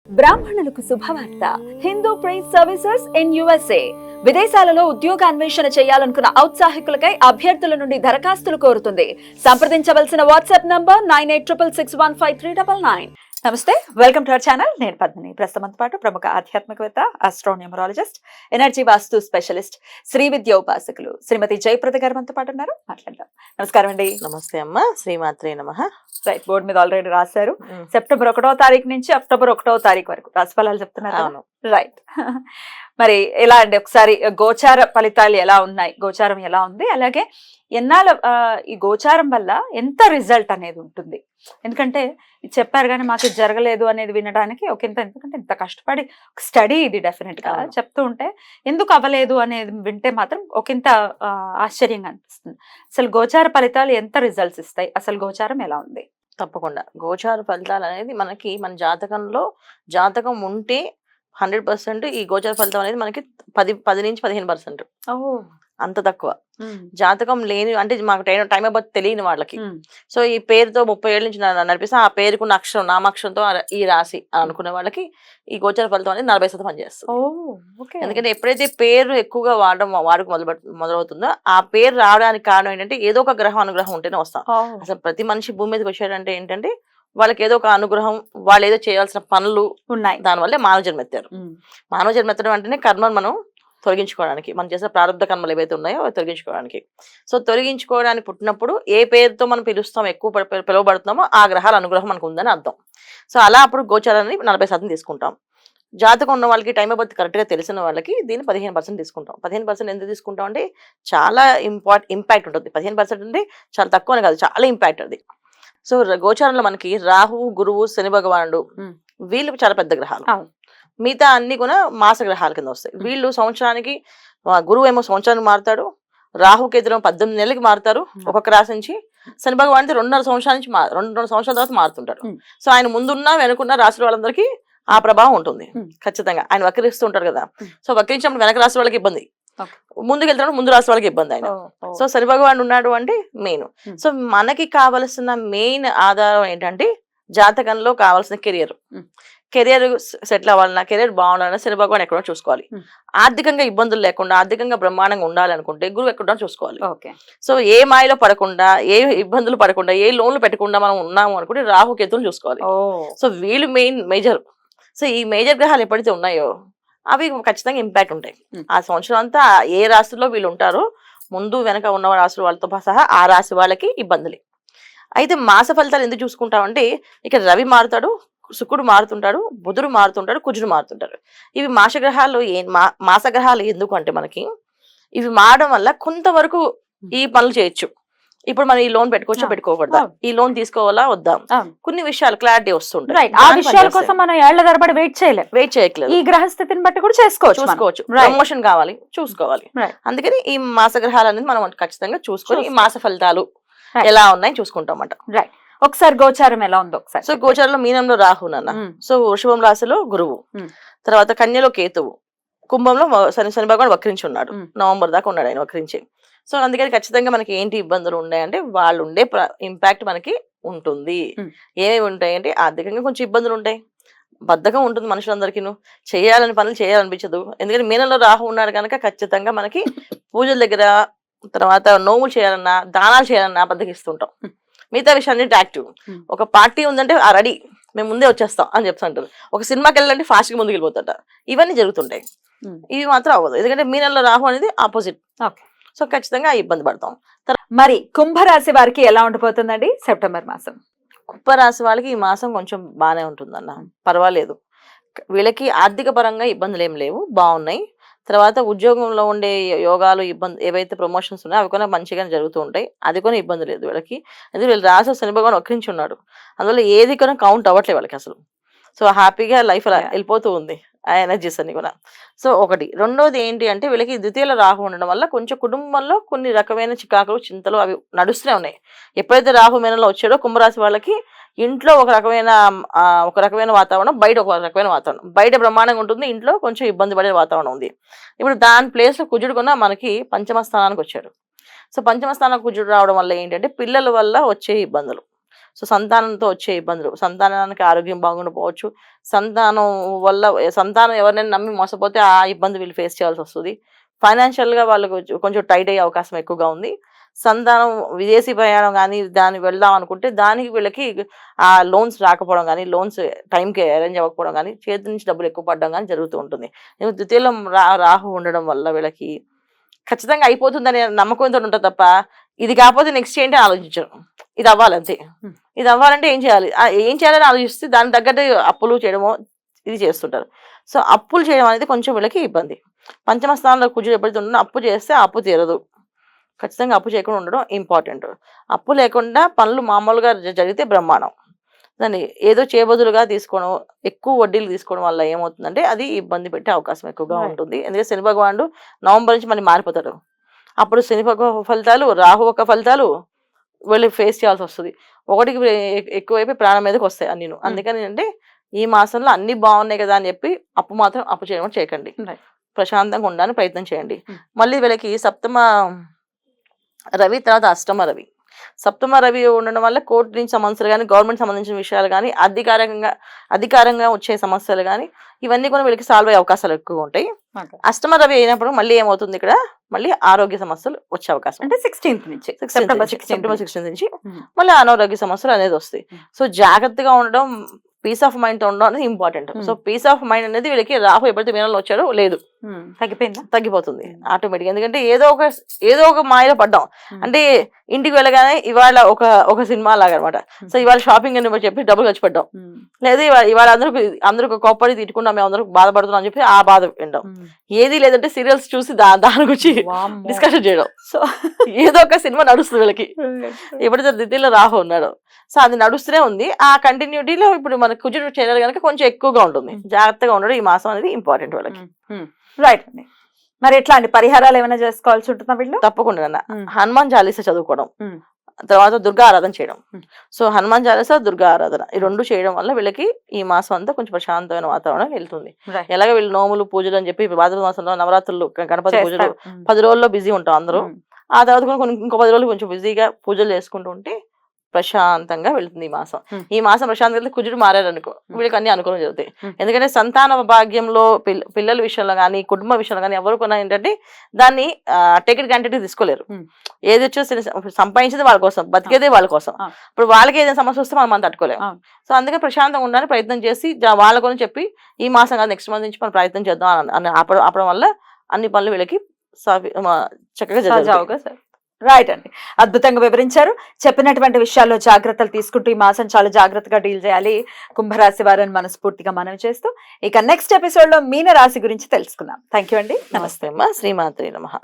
బ్రాహ్మణులకు శుభవార్త. Hindu prize services in USA. విదేశాలలో ఉద్యోగ అన్వేషణ చేయాలనుకున్న ఔత్సాహికులకై అభ్యర్థుల నుండి దరఖాస్తులు కోరుతుంది. సంప్రదించవలసిన వాట్సాప్ నంబర్ 9866153999. నమస్తే, వెల్కమ్ టు అవర్ ఛానల్. నేను పద్మిని. ప్రస్తుతంతో పాటు ప్రముఖ ఆధ్యాత్మికవేత్త, ఆస్ట్రోన్యూమరాలజిస్ట్, ఎనర్జీ వాస్తు స్పెషలిస్ట్, శ్రీ విద్య ఉపాసకులు శ్రీమతి జయప్రద గారు మనతో పాటు ఉన్నారు. మాట్లాడదాం. నమస్కారం అండి. నమస్తే అమ్మ. శ్రీమాత్రే నమః. రైట్, బోర్డు మీద ఆల్రెడీ రాశారు. సెప్టెంబర్ 1వ తారీఖు నుంచి అక్టోబర్ 1వ తారీఖు వరకు రాశిఫలాలు చెప్తున్నారు. రైట్, మరి ఎలా అండి, ఒకసారి గోచార ఫలితాలు ఎలా ఉన్నాయి, గోచారం ఎలా ఉంది, అలాగే ఎన్నాళ్ళ ఈ గోచారం వల్ల ఎంత రిజల్ట్ అనేది ఉంటుంది? ఎందుకంటే ఇది చెప్పారు కానీ మాకు జరగలేదు అనేది వినడానికి ఎందుకంటే ఇంత కష్టపడి స్టడీ ఇది డెఫినెట్ గా చెప్తూ ఉంటే ఎందుకు అవ్వలేదు అనేది వింటే మాత్రం ఒకంత ఆశ్చర్యంగా అనిపిస్తుంది. అసలు గోచార ఫలితాలు ఎంత రిజల్ట్స్ ఇస్తాయి, అసలు గోచారం ఎలా ఉంది? తప్పకుండా గోచార ఫలితాలు అనేది మనకి మన జాతకం ఉంటే 100% ఈ గోచార ఫలితం అనేది మనకి 10 నుంచి 15%. అంత తక్కువ. జాతకం లేని అంటే మాకు టైం అబౌట్ తెలియని వాళ్ళకి, సో ఈ పేరుతో 30 ఏళ్ళ నుంచి నడిపిస్తే ఆ పేరుకున్న అక్షరం నామాక్షరంతో ఈ రాశి అనుకునే వాళ్ళకి ఈ గోచార ఫలితం అనేది 40% పనిచేస్తుంది. ఎందుకంటే ఎప్పుడైతే పేరు ఎక్కువగా వాడుకు మొదలవుతుందో ఆ పేరు రావడానికి కారణం ఏంటంటే ఏదో ఒక గ్రహం అనుగ్రహం ఉంటేనే వస్తాం. అసలు ప్రతి మనిషి భూమి మీదకి వచ్చాడంటే ఏంటంటే వాళ్ళకి ఏదో ఒక అనుగ్రహం, వాళ్ళు ఏదో చేయాల్సిన పనులు ఉన్నాయి, దానివల్లే మానవ జన్మ ఎత్తారు. మానవ జన్మ ఎత్తడం అంటేనే కర్మను మనం తొలగించుకోవడానికి, మనం చేసిన ప్రారంభ కర్మలు ఏవైతే ఉన్నాయో అవి తొలగించుకోవడానికి. సో తొలగించుకోవడానికి పుట్టినప్పుడు ఏ పేరుతో మనం ఎక్కువ పిలువబడుతున్నామో ఆ గ్రహాల అనుగ్రహం మనకు ఉందని అర్థం. సో అలా అప్పుడు గోచారాన్ని 40% తీసుకుంటాం. జాతకం ఉన్న వాళ్ళకి, టైం ఆఫ్ బర్త్ కరెక్ట్గా తెలిసిన వాళ్ళకి దీన్ని 15% తీసుకుంటాం. 15% ఎందుకు తీసుకుంటాం అంటే చాలా ఇంపాక్ట్ ఉంటుంది. 15% అంటే చాలా తక్కువనే కాదు, చాలా ఇంపాక్ట్ అది. సో గోచారంలో మనకి రాహు, గురువు, శని భగవానుడు వీళ్ళు చాలా పెద్ద గ్రహాలు. మిగతా అన్ని కూడా మాస గ్రహాల కింద వస్తాయి. వీళ్ళు సంవత్సరానికి, గురువు ఏమో సంవత్సరానికి మారుతాడు, రాహుకేతులు 18 నెలలకి మారుతారు ఒక్కొక్క రాశి నుంచి. శని భగవాన్ 2.5 సంవత్సరాల నుంచి 2 సంవత్సరాల తర్వాత మారుతుంటారు. సో ఆయన ముందున్న వెనుకున్న రాశుల వాళ్ళందరికీ ఆ ప్రభావం ఉంటుంది ఖచ్చితంగా. ఆయన వక్రిస్తూ ఉంటారు కదా, సో వక్రించినప్పుడు వెనక రాశి వాళ్ళకి ఇబ్బంది, ముందుకు వెళ్తున్నాడు ముందు రాశి వాళ్ళకి ఇబ్బంది. ఆయన సో శని భగవాన్ ఉన్నాడు అంటే మెయిన్. సో మనకి కావలసిన మెయిన్ ఆధారం ఏంటంటే జాతకంలో కావాల్సిన కెరియర్ సెటిల్ అవ్వాలన్నా, కెరియర్ బాగుండాలన్నా శని భగవాన్ ఎక్కడో చూసుకోవాలి. ఆర్థికంగా ఇబ్బందులు లేకుండా, ఆర్థికంగా బ్రహ్మాండంగా ఉండాలనుకుంటే గురువు ఎక్కడో చూసుకోవాలి. సో ఏ మాయలో పడకుండా, ఏ ఇబ్బందులు పడకుండా, ఏ లోన్లు పెట్టకుండా మనం ఉన్నాము అనుకుంటే రాహుకేతులు చూసుకోవాలి. సో వీళ్ళు మేజర్. సో ఈ మేజర్ గ్రహాలు ఎప్పుడైతే ఉన్నాయో అవి ఖచ్చితంగా ఇంపాక్ట్ ఉంటాయి. ఆ సంవత్సరం అంతా ఏ రాశిలో వీళ్ళు ఉంటారో ముందు వెనక ఉన్న రాశుల వాళ్ళతో సహా ఆ రాశి వాళ్ళకి ఇబ్బందులే. అయితే మాస ఫలితాలు ఎందుకు చూసుకుంటామంటే ఇక్కడ రవి మారుతాడు, శుక్రుడు మారుతుంటాడు, బుధుడు మారుతుంటాడు, కుజుడు మారుతుంటాడు. ఇవి మాస గ్రహాలు ఎందుకు అంటే మనకి ఇవి మారడం వల్ల కొంతవరకు ఈ పనులు చేయొచ్చు. ఇప్పుడు మనం ఈ లోన్ పెట్టుకోవచ్చా పెట్టుకోకూడదా, ఈ లోన్ తీసుకోవాలా వద్దా, కొన్ని విషయాలు క్లారిటీ వస్తుంటాయి. ఆ విషయాల కోసం మనం ఏళ్ల తరబడి వెయిట్ చేయలేదు. ఈ గ్రహస్థితిని బట్టి కూడా చూసుకోవచ్చు. ప్రమోషన్ కావాలి, చూసుకోవాలి. అందుకని ఈ మాస గ్రహాలు అనేది మనం ఖచ్చితంగా చూసుకొని ఈ మాస ఫలితాలు ఎలా ఉన్నాయి చూసుకుంటాం అన్నమాట. ఒకసారి గోచారం ఎలా ఉందో ఒకసారి. సో గోచారంలో మీనంలో రాహు నాన్న, సో వృషభం రాశిలో గురువు, తర్వాత కన్యలో కేతువు, కుంభంలో శని భగవాన్ వక్రించి ఉన్నాడు. నవంబర్ దాకా ఉన్నాడు ఆయన వక్రించి. సో అందుకని ఖచ్చితంగా మనకి ఏంటి ఇబ్బందులు ఉన్నాయంటే వాళ్ళు ఉండే ఇంపాక్ట్ మనకి ఉంటుంది. ఏమేమి ఉంటాయి అంటే ఆర్థికంగా కొంచెం ఇబ్బందులు ఉంటాయి, బద్ధకం ఉంటుంది మనుషులందరికీ, చేయాలని పనులు చేయాలనిపించదు. ఎందుకంటే మీనంలో రాహు ఉన్నాడు కనుక ఖచ్చితంగా మనకి పూజల దగ్గర, తర్వాత నోములు చేయాలన్నా, దానాలు చేయాలన్నా బద్దకిస్తుంటాం. మిగతా విషయాన్ని యాక్టివ్. ఒక పార్టీ ఉందంటే రెడీ, మేము ముందే వచ్చేస్తాం అని చెప్తుంటారు. ఒక సినిమాకి వెళ్ళాలంటే ఫాస్ట్ గా ముందుకు వెళ్ళిపోతుంటారు. ఇవన్నీ జరుగుతుంటాయి. ఇవి మాత్రం అవ్వదు, ఎందుకంటే మీనంలో రాహు అనేది ఆపోజిట్. సో ఖచ్చితంగా ఇబ్బంది పడతాం. మరి కుంభరాశి వారికి ఎలా ఉండిపోతుందండి సెప్టెంబర్ మాసం? కుంభరాశి వాళ్ళకి ఈ మాసం కొంచెం బాగానే ఉంటుందన్న, పర్వాలేదు. వీళ్ళకి ఆర్థిక పరంగా ఇబ్బందులు ఏం లేవు, బాగున్నాయి. తర్వాత ఉద్యోగంలో ఉండే యోగాలు, ఇబ్బంది ఏవైతే ప్రమోషన్స్ ఉన్నాయో అవి కూడా మంచిగానే జరుగుతూ ఉంటాయి. అది కూడా ఇబ్బంది లేదు వీళ్ళకి. ఎందుకంటే వీళ్ళు రాశి శని భగవాన్ వక్రించి ఉన్నాడు, అందువల్ల ఏది కూడా కౌంట్ అవ్వట్లేదు వాళ్ళకి అసలు. సో హ్యాపీగా లైఫ్ అలా వెళ్ళిపోతూ ఉంది ఆ ఎనర్జీస్ అన్ని కూడా. సో ఒకటి. రెండోది ఏంటి అంటే వీళ్ళకి ద్వితీయుల రాహు ఉండడం వల్ల కొంచెం కుటుంబంలో కొన్ని రకమైన చికాకులు, చింతలు అవి నడుస్తూనే ఉన్నాయి. ఎప్పుడైతే రాహు మీనంలో వచ్చాడో కుంభరాశి వాళ్ళకి ఇంట్లో ఒక రకమైన వాతావరణం, బయట ఒక రకమైన వాతావరణం. బయట బ్రహ్మాండంగా ఉంటుంది, ఇంట్లో కొంచెం ఇబ్బంది పడే వాతావరణం ఉంది. ఇప్పుడు దాని ప్లేస్లో కుజుడు కూడా మనకి పంచమ స్థానానికి వచ్చాడు. సో పంచమ స్థానానికి కుజుడు రావడం వల్ల ఏంటంటే పిల్లల వల్ల వచ్చే ఇబ్బందులు. సో సంతానంతో వచ్చే ఇబ్బందులు, సంతానానికి ఆరోగ్యం బాగుండకపోవచ్చు, సంతానం ఎవరినైనా నమ్మి మోసపోతే ఆ ఇబ్బంది వీళ్ళు ఫేస్ చేయాల్సి వస్తుంది. ఫైనాన్షియల్గా వాళ్ళకు కొంచెం టైట్ అయ్యే అవకాశం ఎక్కువగా ఉంది. సంతానం విదేశీ ప్రయాణం కానీ దాన్ని వెళ్దాం అనుకుంటే దానికి వీళ్ళకి ఆ లోన్స్ రాకపోవడం కానీ, లోన్స్ టైంకి అరేంజ్ అవ్వకపోవడం కానీ, చేతి నుంచి డబ్బులు ఎక్కువ పడడం కానీ జరుగుతూ ఉంటుంది. ద్వితీయంలో రాహు ఉండడం వల్ల వీళ్ళకి ఖచ్చితంగా అయిపోతుందనే నమ్మకంతో ఉంటుంది తప్ప ఇది కాకపోతే నెక్స్ట్ ఏంటి ఆలోచించరు. ఇది అవ్వాలంతే. ఇది అవ్వాలంటే ఏం చేయాలి, ఏం చేయాలని ఆలోచిస్తే దానికి తగ్గట్టు అప్పులు చేయడమో ఇది చేస్తుంటారు. సో అప్పులు చేయడం అనేది కొంచెం వీళ్ళకి ఇబ్బంది. పంచమ స్థానంలో కుజుడు ఎప్పుడైతే ఉంటుందో అప్పు చేస్తే అప్పు తీరదు. ఖచ్చితంగా అప్పు చేయకుండా ఉండడం ఇంపార్టెంట్. అప్పు లేకుండా పనులు మామూలుగా జరిగితే బ్రహ్మాండం. దాన్ని ఏదో చేయబదులుగా తీసుకోవడం, ఎక్కువ వడ్డీలు తీసుకోవడం వల్ల ఏమవుతుందంటే అది ఇబ్బంది పెట్టే అవకాశం ఎక్కువగా ఉంటుంది. ఎందుకంటే శని భగవానుడు నవంబర్ నుంచి మళ్ళీ మారిపోతాడు. అప్పుడు శని ఫలితాలు, రాహు ఒక ఫలితాలు వీళ్ళు ఫేస్ చేయాల్సి వస్తుంది. ఒకటికి ఎక్కువైపోయి ప్రాణం మీదకి వస్తాయి అన్ని. అందుకని అంటే ఈ మాసంలో అన్ని బాగున్నాయి కదా అని చెప్పి అప్పు చేయడం చేయకండి. ప్రశాంతంగా ఉండడానికి ప్రయత్నం చేయండి. మళ్ళీ వీళ్ళకి సప్తమ రవి తర్వాత అష్టమ రవి. సప్తమ రవి ఉండడం వల్ల కోర్టు నుంచి సమస్యలు కానీ, గవర్నమెంట్ సంబంధించిన విషయాలు కానీ, అధికారంగా వచ్చే సమస్యలు కానీ ఇవన్నీ కూడా వీళ్ళకి సాల్వ్ అయ్యే అవకాశాలు ఎక్కువ ఉంటాయి. అష్టమ రవి అయినప్పుడు మళ్ళీ ఏమవుతుంది, ఇక్కడ మళ్ళీ ఆరోగ్య సమస్యలు వచ్చే అవకాశం అంటే 16th నుంచి సెప్టెంబర్ 16th నుంచి మళ్ళీ అనారోగ్య సమస్యలు అనేది వస్తాయి. సో జాగ్రత్తగా ఉండడం, పీస్ ఆఫ్ మైండ్ తో ఉండడం అనేది important. So peace of mind అనేది వీళ్ళకి రాహు ఎప్పుడైతే మీనంలో వచ్చాడో లేదు, తగ్గిపోతుంది ఆటోమేటిక్. ఎందుకంటే ఏదో ఒక మాయలో పడ్డాం. అంటే ఇంటికి వెళ్ళగానే ఇవాళ ఒక సినిమా లాగా అనమాట. సో ఇవాళ షాపింగ్ అని చెప్పి డబ్బులు ఖర్చు పెట్టాం, లేదా ఇవాళ అందరూ కోప్పడి తిట్టుకున్నాం, మేము అందరూ బాధపడుతున్నాం అని చెప్పి ఆ బాధ వినడం. ఏది లేదంటే సీరియల్స్ చూసి దాని గురించి డిస్కషన్ చేయడం. సో ఏదో ఒక సినిమా నడుస్తుంది వీళ్ళకి ఎప్పుడైతే దిద్దిలో రాహు ఉన్నాడు. సో అది నడుస్తూనే ఉంది. ఆ కంటిన్యూటీలో ఇప్పుడు మన కుజుడు చేయాలి కనుక కొంచెం ఎక్కువగా ఉంటుంది. జాగ్రత్తగా ఉండడం ఈ మాసం అనేది ఇంపార్టెంట్ వాళ్ళకి. రైట్ అండి. మరి ఎట్లాంటి పరిహారాలు ఏమైనా చేసుకోవాల్సి ఉంటుందా వీళ్ళు? తప్పకుండా హనుమాన్ చాలీసా చదువుకోవడం, తర్వాత దుర్గా ఆరాధన చేయడం. సో హనుమాన్ చాలీసా, దుర్గా ఆరాధన ఈ రెండు చేయడం వల్ల వీళ్ళకి ఈ మాసం అంతా కొంచెం ప్రశాంతమైన వాతావరణం వెళ్తుంది. ఎలాగ వీళ్ళు నోములు పూజలు అని చెప్పి భాద్రపద మాసంలో నవరాత్రులు, గణపతి పూజలు 10 రోజుల్లో బిజీ ఉంటాం అందరూ. ఆ తర్వాత కూడా ఇంకో 10 రోజులు కొంచెం బిజీగా పూజలు చేసుకుంటూ ఉంటే ప్రశాంతంగా వెళ్తుంది ఈ మాసం. ఈ మాసం ప్రశాంతంగా కుజుడు మారారు అనుకో వీళ్ళకి అన్ని అనుకూలం జరుగుతాయి. ఎందుకంటే సంతాన భాగ్యంలో పిల్లల విషయంలో కానీ, కుటుంబ విషయంలో కానీ ఎవరు కొన్నా ఏంటంటే దాన్ని టేకెడ్ గ్రాంటెడ్ తీసుకోలేరు. ఏది వచ్చి సంపాదించేది వాళ్ళ కోసం, బతికేదే వాళ్ళ కోసం. ఇప్పుడు వాళ్ళకి ఏదైనా సమస్య వస్తే మనం తట్టుకోలేము. సో అందుకే ప్రశాంతంగా ఉండడానికి ప్రయత్నం చేసి వాళ్ళ గురించి చెప్పి ఈ మాసం కాదు నెక్స్ట్ మంత్ నుంచి మనం ప్రయత్నం చేద్దాం అని ఆపడం వల్ల అన్ని పనులు వీళ్ళకి చక్కగా జరుగుతాయి. రైట్ అండి, అద్భుతంగా వివరించారు. చెప్పినటువంటి విషయాల్లో జాగ్రత్తలు తీసుకుంటూ ఈ మాసం చాలా జాగ్రత్తగా డీల్ చేయాలి కుంభరాశి వారిని మనస్ఫూర్తిగా మనవి చేస్తూ ఇక నెక్స్ట్ ఎపిసోడ్ లో మీన రాశి గురించి తెలుసుకుందాం. థ్యాంక్ యూ అండి. నమస్తే అమ్మా. శ్రీమాత్రే నమః.